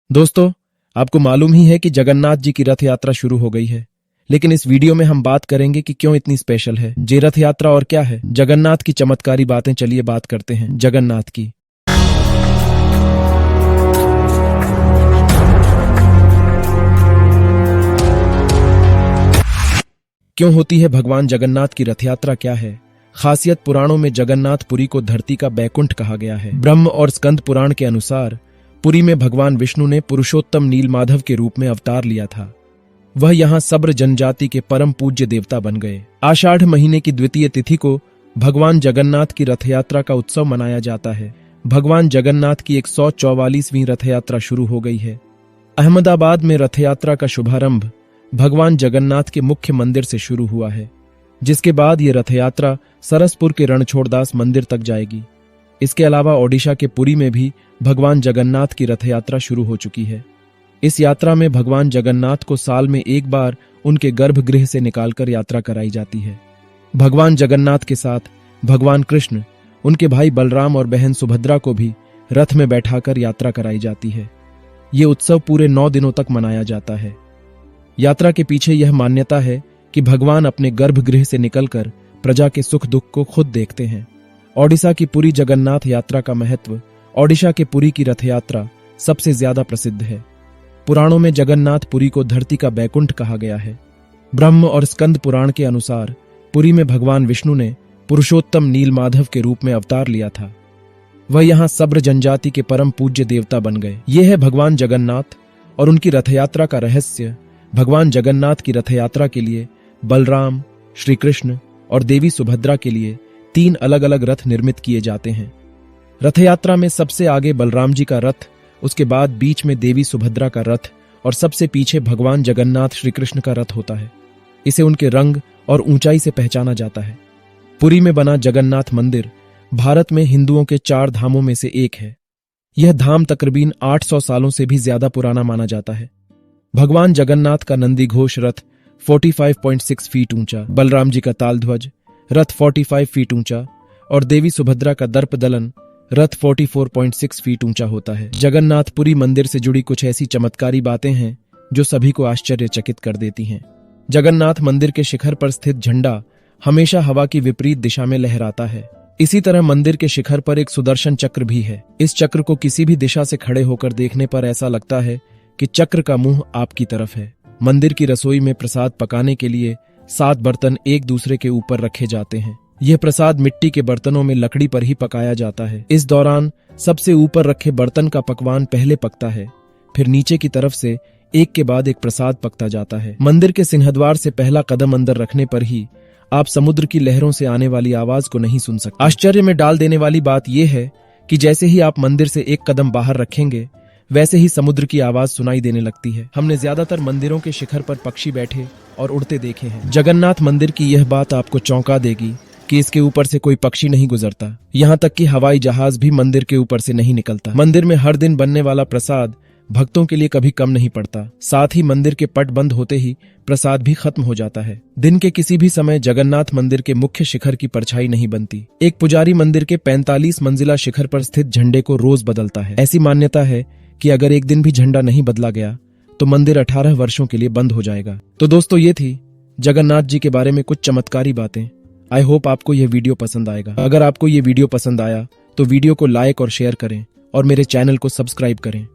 दोस्तों, आपको मालूम ही है कि जगन्नाथ जी की रथ यात्रा शुरू हो गई है, लेकिन इस वीडियो में हम बात करेंगे कि क्यों इतनी स्पेशल है ये रथ यात्रा और क्या है जगन्नाथ की चमत्कारी बातें। चलिए बात करते हैं जगन्नाथ की। क्यों होती है भगवान जगन्नाथ की रथ यात्रा, क्या है खासियत। पुराणों में जगन्नाथपुरी को धरती का बैकुंठ कहा गया है। ब्रह्म और स्कंद पुराण के अनुसार पुरी में भगवान विष्णु ने पुरुषोत्तम नीलमाधव के रूप में अवतार लिया था। वह यहाँ सब्र जनजाति के परम पूज्य देवता बन गए। आषाढ़ महीने की द्वितीय तिथि को भगवान जगन्नाथ की रथ यात्रा का उत्सव मनाया जाता है। भगवान जगन्नाथ की 144वीं रथ यात्रा शुरू हो गई है। अहमदाबाद में रथ यात्रा का शुभारंभ भगवान जगन्नाथ के मुख्य मंदिर से शुरू हुआ है, जिसके बाद ये रथ यात्रा सरसपुर के रणछोड़दास मंदिर तक जाएगी। इसके अलावा ओडिशा के पुरी में भी भगवान जगन्नाथ की रथ यात्रा शुरू हो चुकी है। इस यात्रा में भगवान जगन्नाथ को साल में एक बार उनके गर्भगृह से निकालकर यात्रा कराई जाती है। भगवान जगन्नाथ के साथ भगवान कृष्ण, उनके भाई बलराम और बहन सुभद्रा को भी रथ में बैठाकर यात्रा कराई जाती है। ये उत्सव पूरे 9 दिनों तक मनाया जाता है। यात्रा के पीछे यह मान्यता है कि भगवान अपने गर्भगृह से निकलकर प्रजा के सुख दुख को खुद देखते हैं। ओडिशा की पुरी जगन्नाथ यात्रा का महत्व। ओडिशा के पुरी की रथ यात्रा सबसे ज्यादा प्रसिद्ध है। पुराणों में जगन्नाथपुरी को धरती का बैकुंठ कहा गया है। ब्रह्म और स्कंद पुराण के अनुसार पुरी में भगवान विष्णु ने पुरुषोत्तम नीलमाधव के रूप में अवतार लिया था। वह यहाँ सब्र जनजाति के परम पूज्य देवता बन गए। ये है भगवान जगन्नाथ और उनकी रथ यात्रा का रहस्य। भगवान जगन्नाथ की रथ यात्रा के लिए बलराम, श्री कृष्ण और देवी सुभद्रा के लिए 3 अलग अलग रथ निर्मित किए जाते हैं। रथ यात्रा में सबसे आगे बलराम जी का रथ, उसके बाद बीच में देवी सुभद्रा का रथ और सबसे पीछे भगवान जगन्नाथ श्री कृष्ण का रथ होता है। इसे उनके रंग और ऊंचाई से पहचाना जाता है। पुरी में बना जगन्नाथ मंदिर भारत में हिंदुओं के 4 धामों में से एक है। यह धाम तकरीबन 800 सालों से भी ज्यादा पुराना माना जाता है। भगवान जगन्नाथ का नंदी घोष रथ 45.6 फीट ऊंचा, बलराम जी का ताल ध्वज रथ 45 फीट ऊंचा और देवी सुभद्रा का दर्प दलन रथ 44.6 फीट ऊंचा होता है। जगन्नाथपुरी मंदिर से जुड़ी कुछ ऐसी चमत्कारी बातें हैं जो सभी को आश्चर्यचकित कर देती हैं। जगन्नाथ मंदिर के शिखर पर स्थित झंडा हमेशा हवा की विपरीत दिशा में लहराता है। इसी तरह मंदिर के शिखर पर एक सुदर्शन चक्र भी है। इस चक्र को किसी भी दिशा से खड़े होकर देखने पर ऐसा लगता है कि चक्र का मुंह आपकी तरफ है। मंदिर की रसोई में प्रसाद पकाने के लिए 7 बर्तन एक दूसरे के ऊपर रखे जाते हैं। यह प्रसाद मिट्टी के बर्तनों में लकड़ी पर ही पकाया जाता है। इस दौरान सबसे ऊपर रखे बर्तन का पकवान पहले पकता है, फिर नीचे की तरफ से एक के बाद एक प्रसाद पकता जाता है। मंदिर के सिंहद्वार से पहला कदम अंदर रखने पर ही आप समुद्र की लहरों से आने वाली आवाज को नहीं सुन सकते। आश्चर्य में डाल देने वाली बात यह है कि जैसे ही आप मंदिर से एक कदम बाहर रखेंगे, वैसे ही समुद्र की आवाज सुनाई देने लगती है। हमने ज्यादातर मंदिरों के शिखर पर पक्षी बैठे और उड़ते देखे हैं। जगन्नाथ मंदिर की यह बात आपको चौंका देगी कि इसके ऊपर से कोई पक्षी नहीं गुजरता। यहाँ तक कि हवाई जहाज भी मंदिर के ऊपर से नहीं निकलता। मंदिर में हर दिन बनने वाला प्रसाद भक्तों के लिए कभी कम नहीं पड़ता। साथ ही मंदिर के पट बंद होते ही प्रसाद भी खत्म हो जाता है। दिन के किसी भी समय जगन्नाथ मंदिर के मुख्य शिखर की परछाई नहीं बनती। एक पुजारी मंदिर के 45 मंजिला शिखर पर स्थित झंडे को रोज बदलता है। ऐसी मान्यता है कि अगर एक दिन भी झंडा नहीं बदला गया तो मंदिर 18 वर्षों के लिए बंद हो जाएगा। तो दोस्तों, ये थी जगन्नाथ जी के बारे में कुछ चमत्कारी बातें। आई होप आपको यह वीडियो पसंद आएगा। अगर आपको ये वीडियो पसंद आया तो वीडियो को लाइक और शेयर करें और मेरे चैनल को सब्सक्राइब करें।